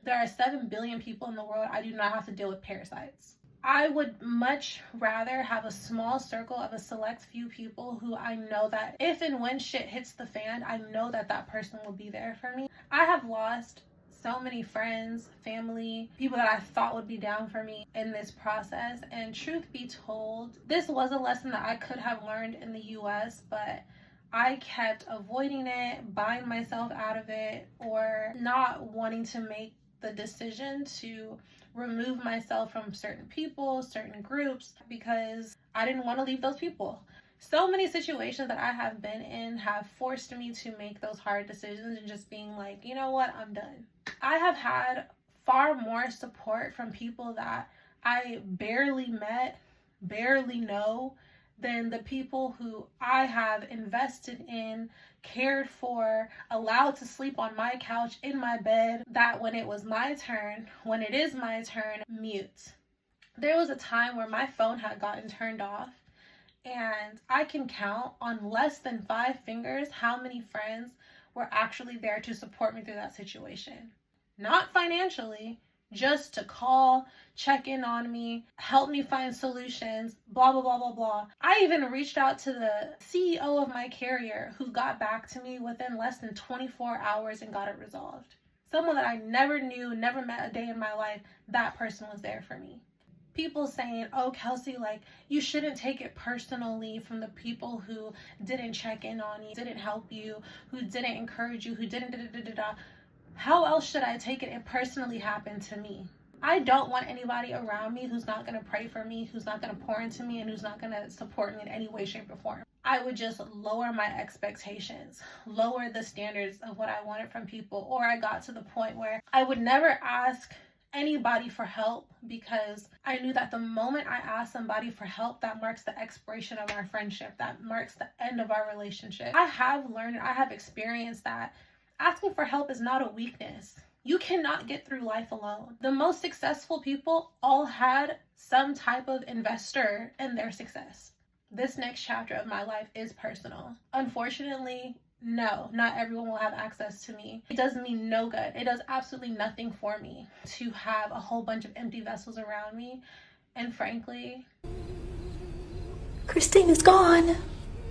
There are 7 billion people in the world. I do not have to deal with parasites. I would much rather have a small circle of a select few people who I know that if and when shit hits the fan, I know that that person will be there for me. I have lost so many friends, family, people that I thought would be down for me in this process. And truth be told, this was a lesson that I could have learned in the US, but I kept avoiding it, buying myself out of it, or not wanting to make the decision to remove myself from certain people, certain groups, because I didn't want to leave those people. So many situations that I have been in have forced me to make those hard decisions and just being like, you know what, I'm done. I have had far more support from people that I barely met, barely know, than the people who I have invested in, cared for, allowed to sleep on my couch, in my bed, that when it was my turn, when it is my turn, mute. There was a time where my phone had gotten turned off, and I can count on less than 5 fingers how many friends were actually there to support me through that situation. Not financially, just to call, check in on me, help me find solutions, blah, blah, blah, blah, blah. I even reached out to the CEO of my carrier who got back to me within less than 24 hours and got it resolved. Someone that I never knew, never met a day in my life, that person was there for me. People saying, oh, Kelsey, like, you shouldn't take it personally from the people who didn't check in on you, didn't help you, who didn't encourage you, who didn't da-da-da-da-da. How else should I take it? It personally happened to me. I don't want anybody around me who's not going to pray for me, who's not going to pour into me, and who's not going to support me in any way, shape, or form. I would just lower my expectations, lower the standards of what I wanted from people, or I got to the point where I would never ask anybody for help, because I knew that the moment I asked somebody for help, that marks the expiration of our friendship, that marks the end of our relationship. I have learned, I have experienced that asking for help is not a weakness. You cannot get through life alone. The most successful people all had some type of investor in their success. This next chapter of my life is personal. Unfortunately, no, not everyone will have access to me. It does me no good. It does absolutely nothing for me to have a whole bunch of empty vessels around me. And frankly, Christina's gone.